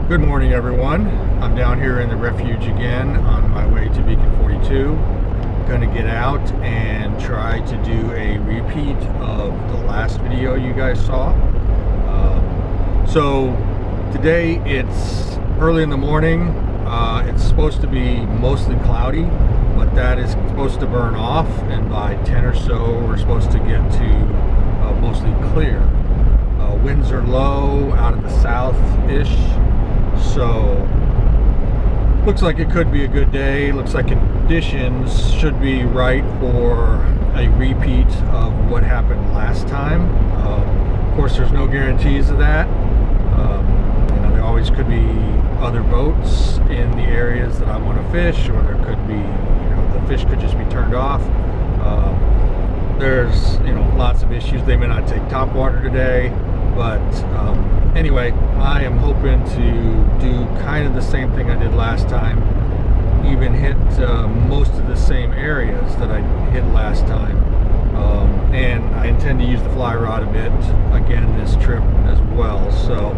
Good morning, everyone. I'm down here in the refuge again on my way to Beacon 42. Going to get out and try to do a repeat of the last video you guys saw. So today it's early in the morning. It's supposed to be mostly cloudy, but that is supposed to burn off, and by 10 or so we're supposed to get to mostly clear. Winds are low out of the south-ish, so looks like it could be a good day. Looks like conditions should be right for a repeat of what happened last time. Of course, there's no guarantees of that. There always could be other boats in the areas that I want to fish, or there could be, the fish could just be turned off. There's, lots of issues. They may not take topwater today, but anyway, I am hoping to do kind of the same thing I did last time, even hit most of the same areas that I hit last time. And I intend to use the fly rod a bit again this trip as well. So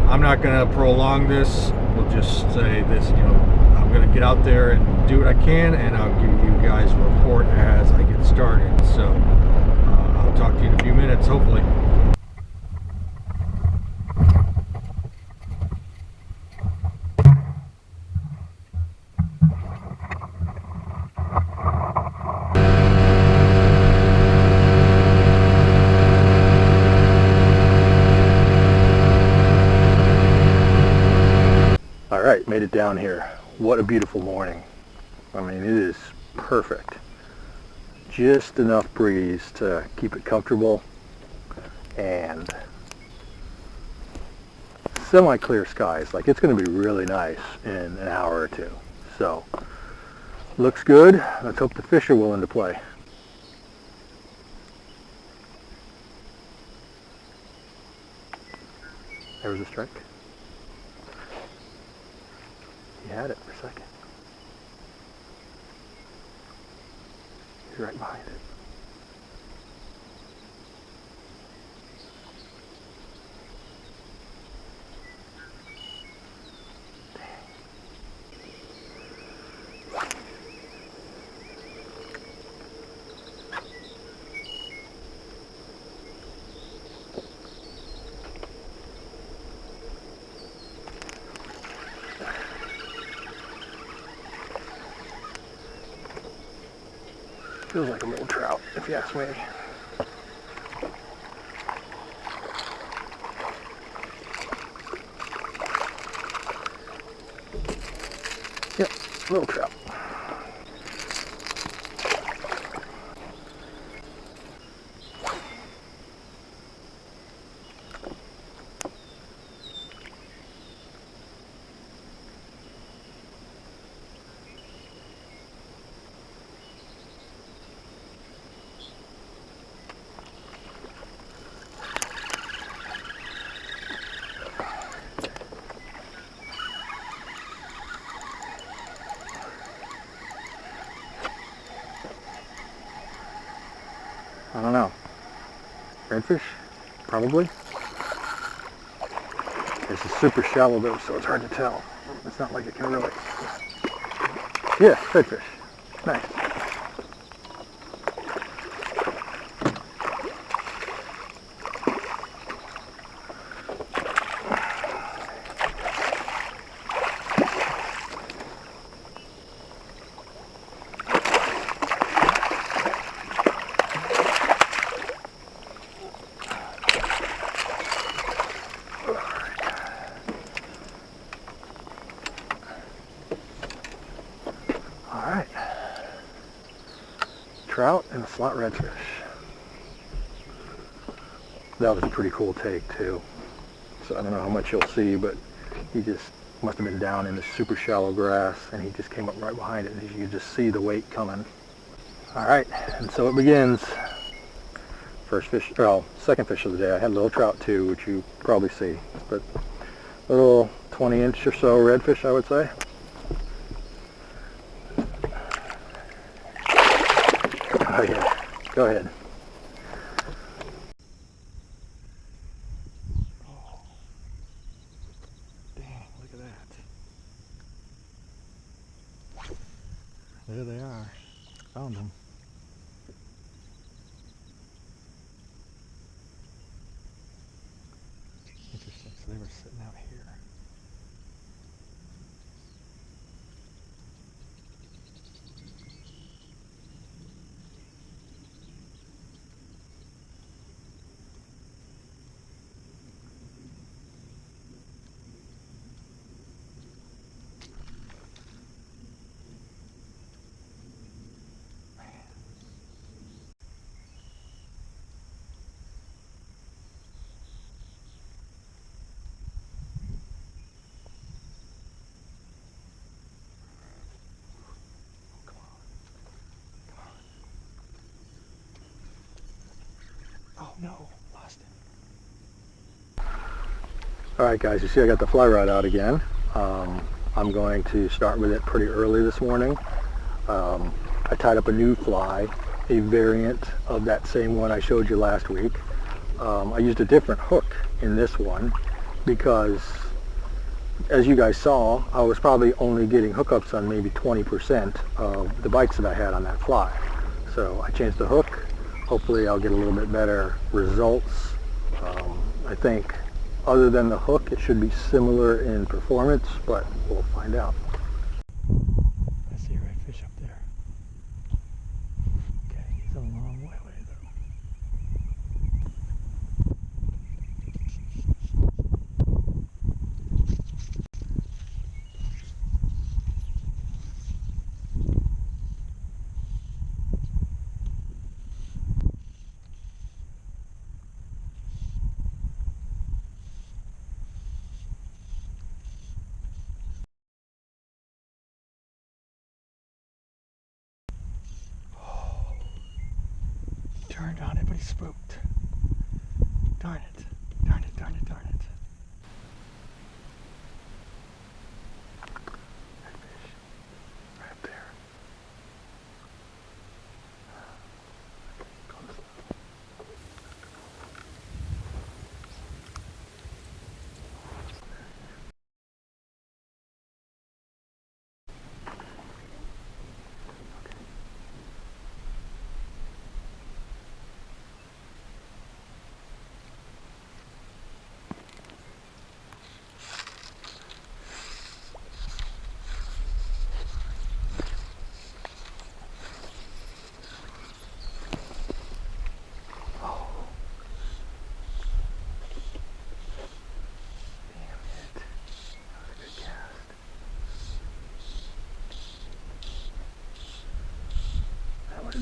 I'm not going to prolong this. We'll just say this, I'm going to get out there and do what I can, and I'll give you guys a report as I get started. So I'll talk to you in a few minutes, hopefully. Alright, made it down here. What a beautiful morning. I mean, it is perfect. Just enough breeze to keep it comfortable, and semi-clear skies. Like, it's going to be really nice in an hour or two. So, looks good. Let's hope the fish are willing to play. There was a strike. You had it for a second. He's right behind it. Feels like a little trout, if you ask me. Yep, little trout. I don't know. Redfish? Probably. This is super shallow though, so it's hard to tell. It's not like it can really... Yeah, redfish. Nice. Alright, trout and a slot redfish. That was a pretty cool take too. So I don't know how much you'll see, but he just must have been down in the super shallow grass, and he just came up right behind it, and you could just see the weight coming. Alright, and so it begins. First fish, well, second fish of the day. I had a little trout too, which you probably see, but a little 20-inch or so redfish, I would say. Oh yeah, go ahead. There they are. Found them. Interesting. So they were sitting out here. Oh no, lost it. Alright guys, you see I got the fly rod out again. I'm going to start with it pretty early this morning. I tied up a new fly, a variant of that same one I showed you last week. I used a different hook in this one because, as you guys saw, I was probably only getting hookups on maybe 20% of the bites that I had on that fly. So I changed the hook. Hopefully I'll get a little bit better results. I think other than the hook, it should be similar in performance, but we'll find out. I see a red fish up there. Okay, he's a long way away though. Turned on it, but he spooked. Darn it. Darn it, darn it, darn it. That fish. Right up there. Close.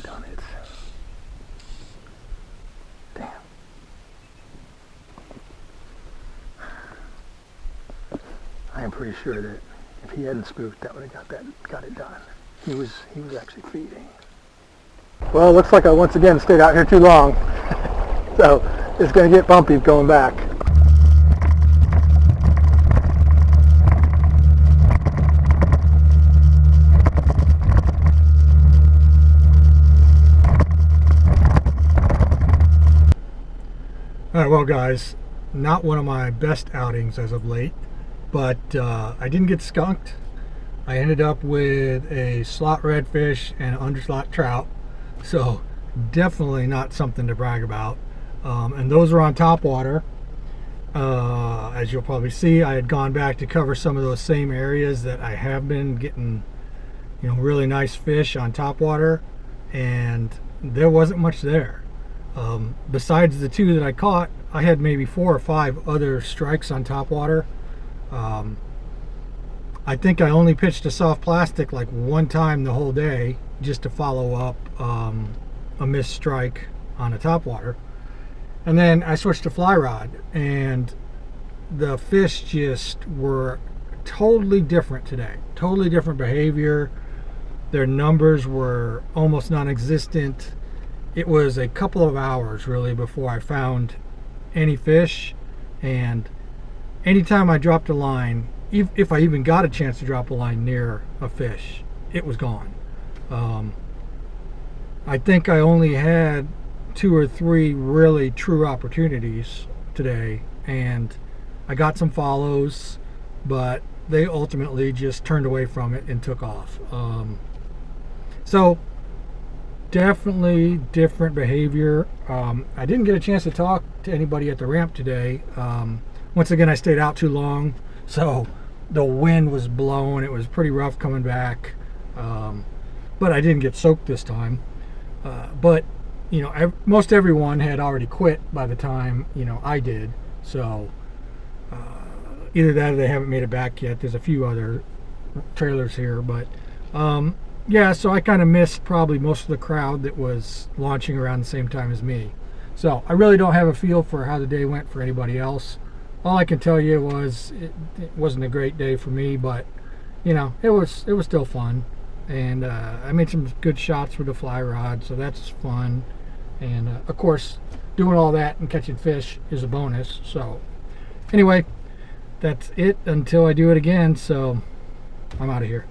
Done it. Damn. I am pretty sure that if he hadn't spooked, that would have got it done. He was actually feeding. Well, it looks like I once again stayed out here too long. So it's going to get bumpy going back. Alright, well guys, not one of my best outings as of late, but I didn't get skunked. I ended up with a slot redfish and an underslot trout, so definitely not something to brag about. And those are on Topwater. As you'll probably see, I had gone back to cover some of those same areas that I have been getting, you know, really nice fish on Topwater, and there wasn't much there. Besides the two that I caught, I had maybe 4 or 5 other strikes on Topwater. I think I only pitched a soft plastic like one time the whole day just to follow up a missed strike on a Topwater. And then I switched to fly rod, and the fish just were totally different today. Totally different behavior. Their numbers were almost non-existent. It was a couple of hours really before I found any fish, and anytime I dropped a line, if I even got a chance to drop a line near a fish, it was gone. I think I only had 2 or 3 really true opportunities today, and I got some follows, but they ultimately just turned away from it and took off. So definitely different behavior. I didn't get a chance to talk to anybody at the ramp today. Once again, I stayed out too long, so the wind was blowing. It was pretty rough coming back, but I didn't get soaked this time. But you know, most everyone had already quit by the time, you know, I did. So either that or they haven't made it back yet. There's a few other trailers here, but yeah, so I kind of missed probably most of the crowd that was launching around the same time as me. So I really don't have a feel for how the day went for anybody else. All I can tell you was it wasn't a great day for me, but you know, it was still fun. And I made some good shots with the fly rod, so that's fun. And of course, doing all that and catching fish is a bonus. So anyway, that's it until I do it again. So I'm out of here.